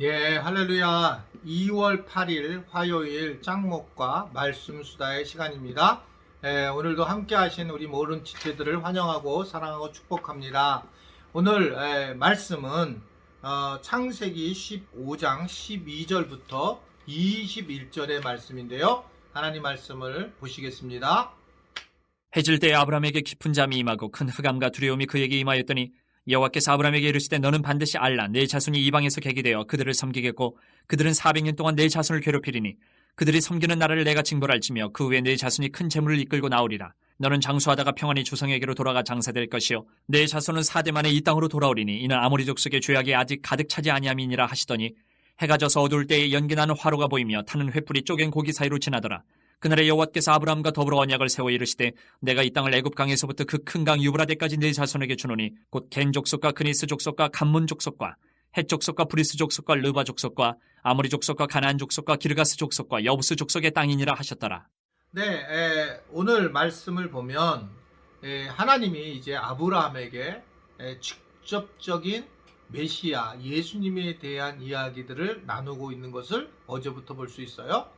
예, 할렐루야. 2월 8일 화요일 짱목과 말씀 수다의 시간입니다. 오늘도 함께 하신 우리 모든 지체들을 환영하고 사랑하고 축복합니다. 오늘 말씀은 창세기 15장 12절부터 21절의 말씀인데요. 하나님 말씀을 보시겠습니다. 해질 때 아브라함에게 깊은 잠이 임하고 큰 흑암과 두려움이 그에게 임하였더니 여호와께서 아브라함에게 이르시되 너는 반드시 알라 내 자손이 이방에서 객이되어 그들을 섬기겠고 그들은 400년 동안 내 자손을 괴롭히리니 그들이 섬기는 나라를 내가 징벌할지며 그 후에 내 자손이 큰 재물을 이끌고 나오리라. 너는 장수하다가 평안히 조상에게로 돌아가 장사될 것이요 내 자손은 4대 만에 이 땅으로 돌아오리니 이는 아모리 족속의 죄악이 아직 가득 차지 아니함이니라 하시더니 해가 져서 어두울 때에 연기나는 화로가 보이며 타는 횃불이 쪼갠 고기 사이로 지나더라. 그날에 여호와께서 아브라함과 더불어 언약을 세워 이르시되 내가 이 땅을 애굽 강에서부터 그 큰 강 유브라데까지 네 자손에게 주노니 곧 겐 족속과 그니스 족속과 감문 족속과 헷 족속과 브리스 족속과 르바 족속과 아모리 족속과 가나안 족속과 기르가스 족속과 여부스 족속의 땅이니라 하셨더라. 네, 오늘 말씀을 보면 하나님이 이제 아브라함에게 직접적인 메시아 예수님에 대한 이야기들을 나누고 있는 것을 어제부터 볼 수 있어요.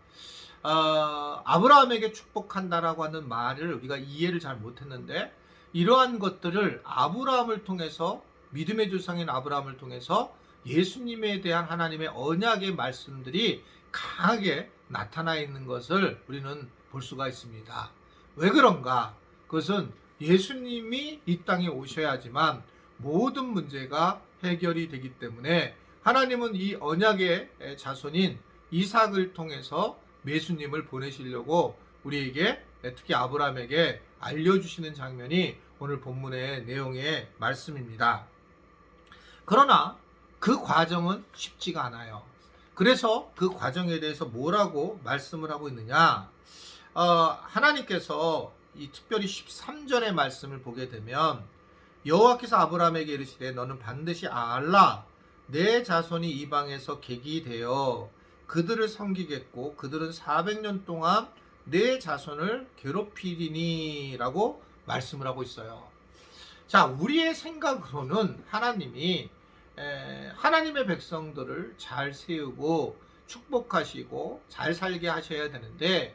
아브라함에게 축복한다라고 하는 말을 우리가 이해를 잘 못했는데, 이러한 것들을 아브라함을 통해서, 믿음의 조상인 아브라함을 통해서 예수님에 대한 하나님의 언약의 말씀들이 강하게 나타나 있는 것을 우리는 볼 수가 있습니다. 왜 그런가? 그것은 예수님이 이 땅에 오셔야지만 모든 문제가 해결이 되기 때문에 하나님은 이 언약의 자손인 이삭을 통해서 예수님을 보내시려고 우리에게, 특히 아브라함에게 알려주시는 장면이 오늘 본문의 내용의 말씀입니다. 그러나 그 과정은 쉽지가 않아요. 그래서 그 과정에 대해서 뭐라고 말씀을 하고 있느냐? 하나님께서 이 특별히 13절의 말씀을 보게 되면 여호와께서 아브라함에게 이르시되 너는 반드시 알라 내 자손이 이방에서 객이 되어 그들을 섬기겠고 그들은 400년 동안 내 자손을 괴롭히리니 라고 말씀을 하고 있어요. 자, 우리의 생각으로는 하나님이 하나님의 백성들을 잘 세우고 축복하시고 잘 살게 하셔야 되는데,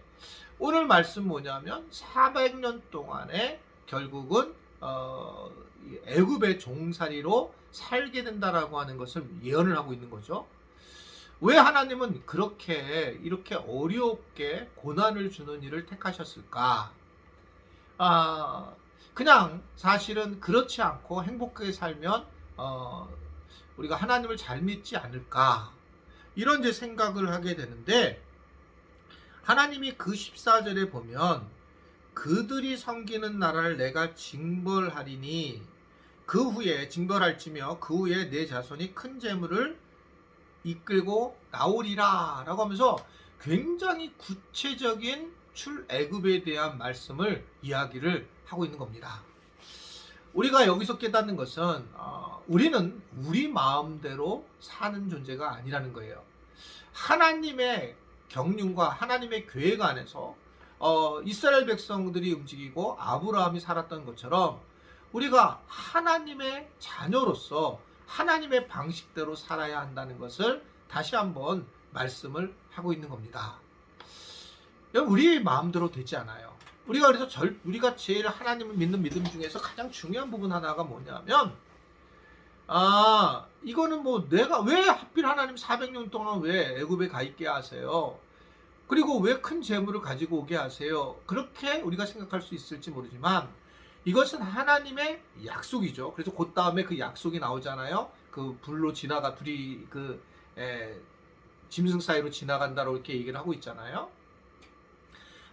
오늘 말씀 뭐냐면 400년 동안에 결국은 애굽의 종살이로 살게 된다라고 하는 것을 예언을 하고 있는 거죠. 왜 하나님은 이렇게 어렵게 고난을 주는 일을 택하셨을까? 그냥 사실은 그렇지 않고 행복하게 살면 우리가 하나님을 잘 믿지 않을까? 이런 이제 생각을 하게 되는데, 하나님이 그 14절에 보면 그들이 섬기는 나라를 내가 징벌하리니 그 후에 징벌할지며 그 후에 내 자손이 큰 재물을 이끌고 나오리라 라고 하면서 굉장히 구체적인 출애굽에 대한 말씀을 이야기를 하고 있는 겁니다. 우리가 여기서 깨닫는 것은 우리는 우리 마음대로 사는 존재가 아니라는 거예요. 하나님의 경륜과 하나님의 계획 안에서 이스라엘 백성들이 움직이고 아브라함이 살았던 것처럼 우리가 하나님의 자녀로서 하나님의 방식대로 살아야 한다는 것을 다시 한번 말씀을 하고 있는 겁니다. 우리 마음대로 되지 않아요. 우리가 제일 하나님을 믿는 믿음 중에서 가장 중요한 부분 하나가 뭐냐면, 이거는 뭐 내가 왜 하필 하나님 400년 동안 왜 애굽에 가 있게 하세요? 그리고 왜 큰 재물을 가지고 오게 하세요? 그렇게 우리가 생각할 수 있을지 모르지만 이것은 하나님의 약속이죠. 그래서 그 다음에 그 약속이 나오잖아요. 그 불로 불이 짐승 사이로 지나간다고 이렇게 얘기를 하고 있잖아요.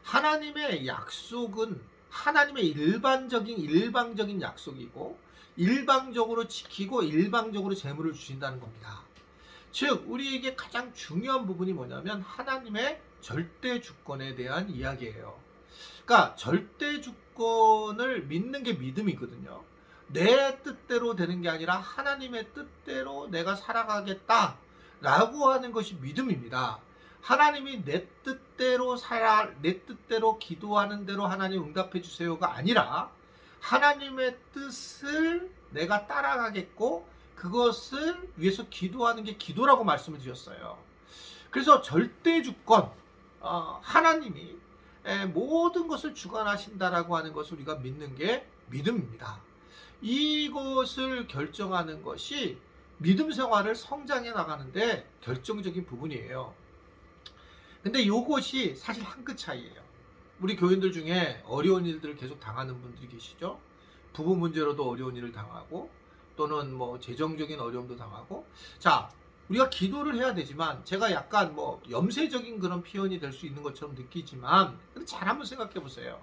하나님의 약속은 하나님의 일방적인 약속이고 일방적으로 지키고 일방적으로 재물을 주신다는 겁니다. 즉 우리에게 가장 중요한 부분이 뭐냐면 하나님의 절대 주권에 대한 이야기예요. 그러니까 절대 주권을 믿는 게 믿음이거든요. 내 뜻대로 되는 게 아니라 하나님의 뜻대로 내가 살아가겠다 라고 하는 것이 믿음입니다. 하나님이 내 뜻대로 내 뜻대로 기도하는 대로 하나님 응답해 주세요가 아니라 하나님의 뜻을 내가 따라가겠고 그것을 위해서 기도하는 게 기도라고 말씀을 드렸어요. 그래서 절대 주권, 하나님이 모든 것을 주관하신다라고 하는 것을 우리가 믿는 게 믿음입니다. 이것을 결정하는 것이 믿음 생활을 성장해 나가는데 결정적인 부분이에요. 근데 이것이 사실 한 끗 차이예요. 우리 교인들 중에 어려운 일들을 계속 당하는 분들이 계시죠. 부부 문제로도 어려운 일을 당하고 또는 뭐 재정적인 어려움도 당하고. 자, 우리가 기도를 해야 되지만 제가 약간 뭐 염세적인 그런 표현이 될 수 있는 것처럼 느끼지만 근데 잘 한번 생각해 보세요.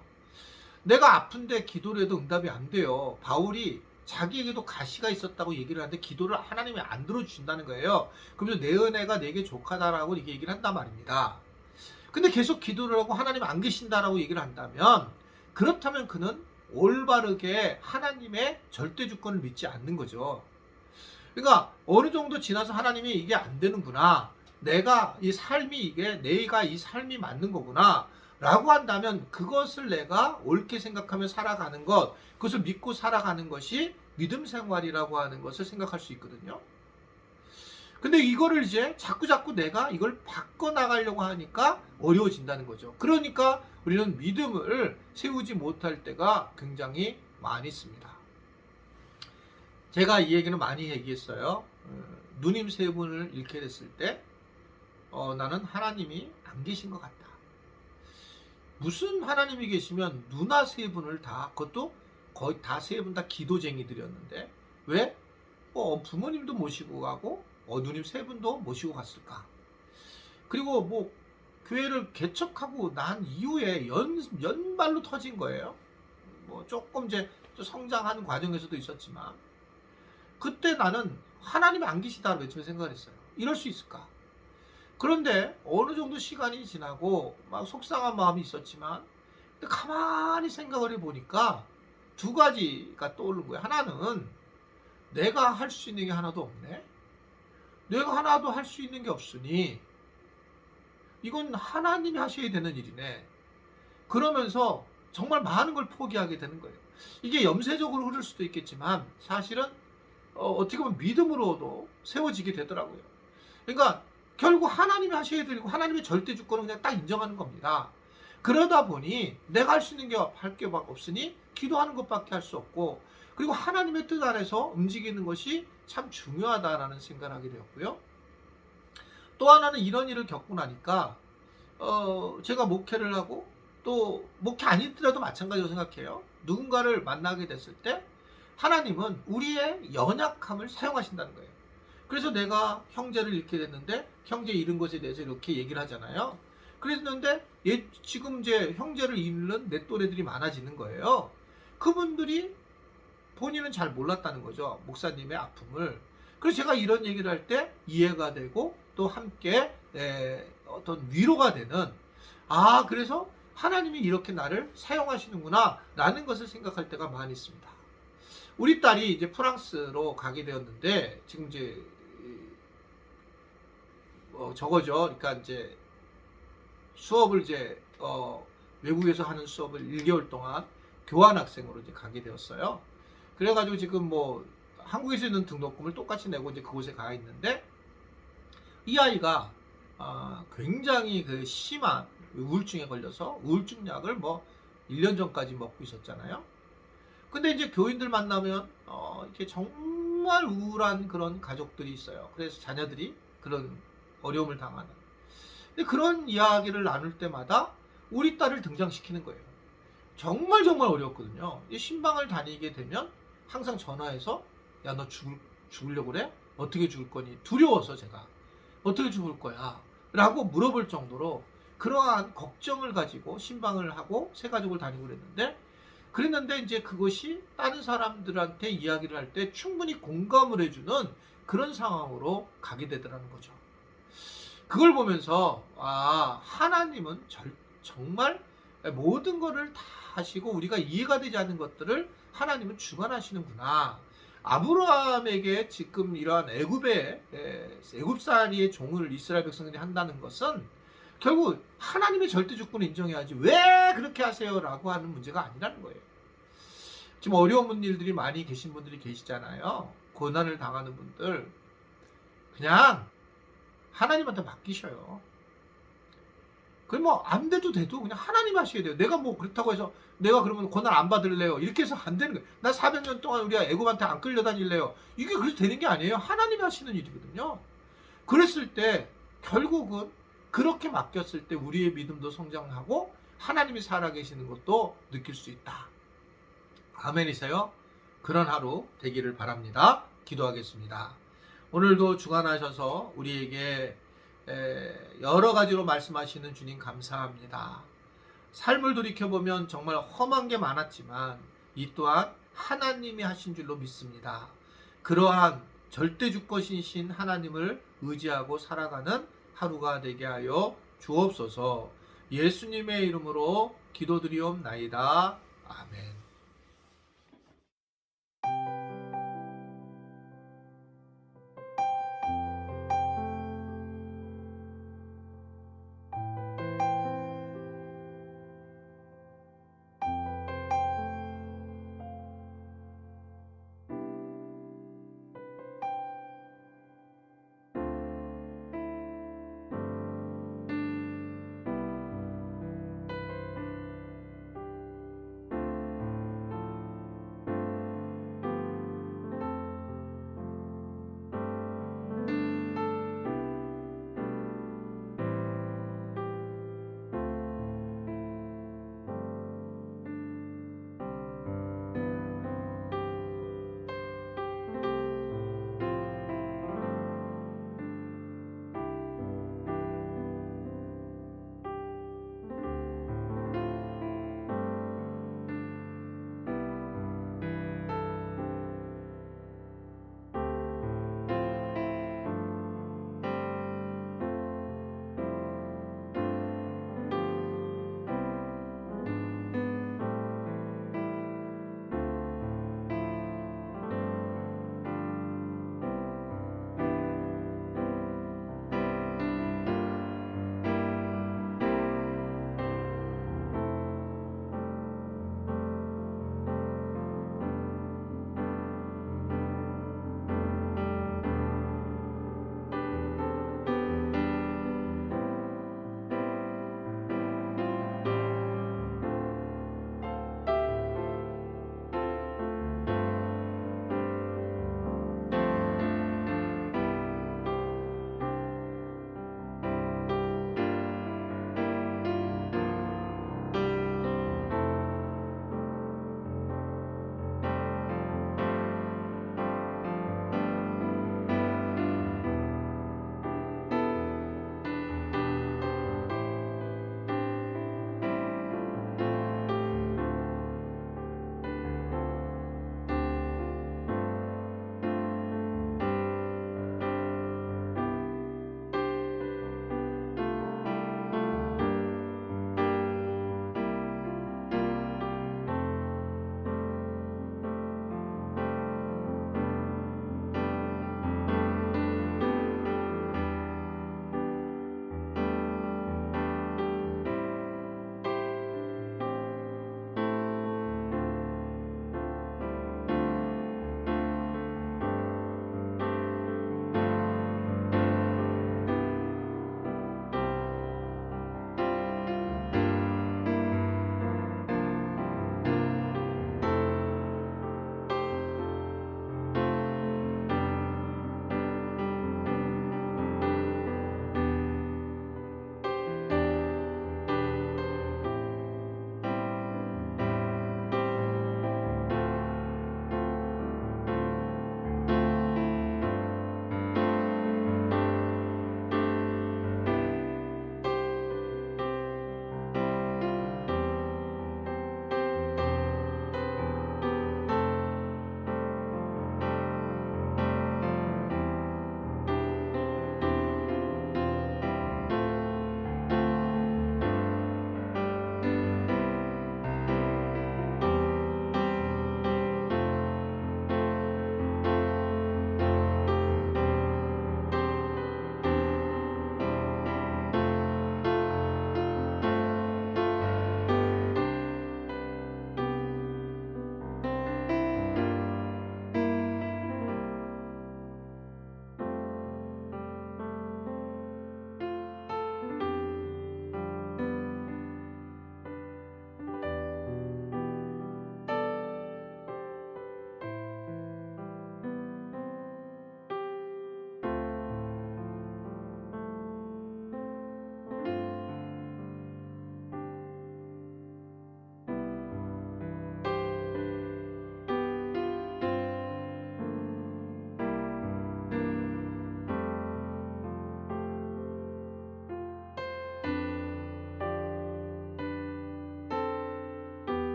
내가 아픈데 기도를 해도 응답이 안 돼요. 바울이 자기에게도 가시가 있었다고 얘기를 하는데 기도를 하나님이 안 들어주신다는 거예요. 그러면서 내 은혜가 내게 족하다라고 이렇게 얘기를 한단 말입니다. 근데 계속 기도를 하고 하나님 안 계신다라고 얘기를 한다면 그렇다면 그는 올바르게 하나님의 절대 주권을 믿지 않는 거죠. 그러니까 어느 정도 지나서 하나님이 이게 안 되는구나. 내가 이 삶이 내가 이 삶이 맞는 거구나. 라고 한다면 그것을 내가 옳게 생각하며 살아가는 것, 그것을 믿고 살아가는 것이 믿음 생활이라고 하는 것을 생각할 수 있거든요. 근데 이거를 이제 자꾸 내가 이걸 바꿔나가려고 하니까 어려워진다는 거죠. 그러니까 우리는 믿음을 세우지 못할 때가 굉장히 많이 있습니다. 제가 이 얘기는 많이 얘기했어요. 누님 세 분을 잃게 됐을 때 나는 하나님이 안 계신 것 같다. 무슨 하나님이 계시면 누나 세 분을 다, 그것도 거의 다 세 분 다 기도쟁이들이었는데 왜? 부모님도 모시고 가고 누님 세 분도 모시고 갔을까? 그리고 뭐 교회를 개척하고 난 이후에 연말로 터진 거예요. 뭐 조금 이제 또 성장하는 과정에서도 있었지만 그때 나는 하나님이 안 계시다고 처음에 생각을 했어요. 이럴 수 있을까? 그런데 어느 정도 시간이 지나고 막 속상한 마음이 있었지만 근데 가만히 생각을 해보니까 두 가지가 떠오른 거예요. 하나는 내가 할 수 있는 게 하나도 없네. 내가 하나도 할 수 있는 게 없으니 이건 하나님이 하셔야 되는 일이네. 그러면서 정말 많은 걸 포기하게 되는 거예요. 이게 염세적으로 흐를 수도 있겠지만 사실은 어떻게 보면 믿음으로도 세워지게 되더라고요. 그러니까 결국 하나님이 하셔야 되고 하나님의 절대 주권을 그냥 딱 인정하는 겁니다. 그러다 보니 내가 할 수 있는 게 할 게 없으니 기도하는 것밖에 할 수 없고 그리고 하나님의 뜻 안에서 움직이는 것이 참 중요하다라는 생각을 하게 되었고요. 또 하나는 이런 일을 겪고 나니까 제가 목회를 하고 또 목회 아니더라도 마찬가지로 생각해요. 누군가를 만나게 됐을 때 하나님은 우리의 연약함을 사용하신다는 거예요. 그래서 내가 형제를 잃게 됐는데 형제 잃은 것에 대해서 이렇게 얘기를 하잖아요. 그랬는데 지금 이제 형제를 잃는 내 또래들이 많아지는 거예요. 그분들이 본인은 잘 몰랐다는 거죠. 목사님의 아픔을. 그래서 제가 이런 얘기를 할 때 이해가 되고 또 함께 어떤 위로가 되는 그래서 하나님이 이렇게 나를 사용하시는구나 라는 것을 생각할 때가 많이 있습니다. 우리 딸이 이제 프랑스로 가게 되었는데 지금 이제 저거죠. 그러니까 이제 수업을 이제 외국에서 하는 수업을 1개월 동안 교환학생으로 이제 가게 되었어요. 그래가지고 지금 뭐 한국에서 있는 등록금을 똑같이 내고 이제 그곳에 가 있는데 이 아이가 굉장히 그 심한 우울증에 걸려서 우울증 약을 뭐 1년 전까지 먹고 있었잖아요. 근데 이제 교인들 만나면 이렇게 정말 우울한 그런 가족들이 있어요. 그래서 자녀들이 그런 어려움을 당하는. 근데 그런 이야기를 나눌 때마다 우리 딸을 등장시키는 거예요. 정말 어려웠거든요. 이 신방을 다니게 되면 항상 전화해서 야, 너 죽으려고 그래? 어떻게 죽을 거니? 두려워서 제가 어떻게 죽을 거야? 라고 물어볼 정도로 그러한 걱정을 가지고 신방을 하고 새 가족을 다니고 그랬는데 이제 그것이 다른 사람들한테 이야기를 할 때 충분히 공감을 해주는 그런 상황으로 가게 되더라는 거죠. 그걸 보면서 하나님은 정말 모든 것을 다 하시고 우리가 이해가 되지 않는 것들을 하나님은 주관하시는구나. 아브라함에게 지금 이러한 애굽살이의 종을 이스라엘 백성들이 한다는 것은 결국 하나님의 절대 주권을 인정해야지 왜 그렇게 하세요? 라고 하는 문제가 아니라는 거예요. 지금 어려운 일들이 많이 계신 분들이 계시잖아요. 고난을 당하는 분들 그냥 하나님한테 맡기셔요. 그럼 뭐 안 돼도 그냥 하나님 하셔야 돼요. 내가 뭐 그렇다고 해서 내가 그러면 고난 안 받을래요. 이렇게 해서 안 되는 거예요. 나 400년 동안 우리가 애굽한테 안 끌려다닐래요. 이게 그래서 되는 게 아니에요. 하나님이 하시는 일이거든요. 그랬을 때 결국은 그렇게 맡겼을 때 우리의 믿음도 성장하고 하나님이 살아계시는 것도 느낄 수 있다. 아멘이세요? 그런 하루 되기를 바랍니다. 기도하겠습니다. 오늘도 주관하셔서 우리에게 여러 가지로 말씀하시는 주님 감사합니다. 삶을 돌이켜보면 정말 험한 게 많았지만 이 또한 하나님이 하신 줄로 믿습니다. 그러한 절대주권이신 하나님을 의지하고 살아가는 하루가 되게 하여 주옵소서. 예수님의 이름으로 기도드리옵나이다. 아멘.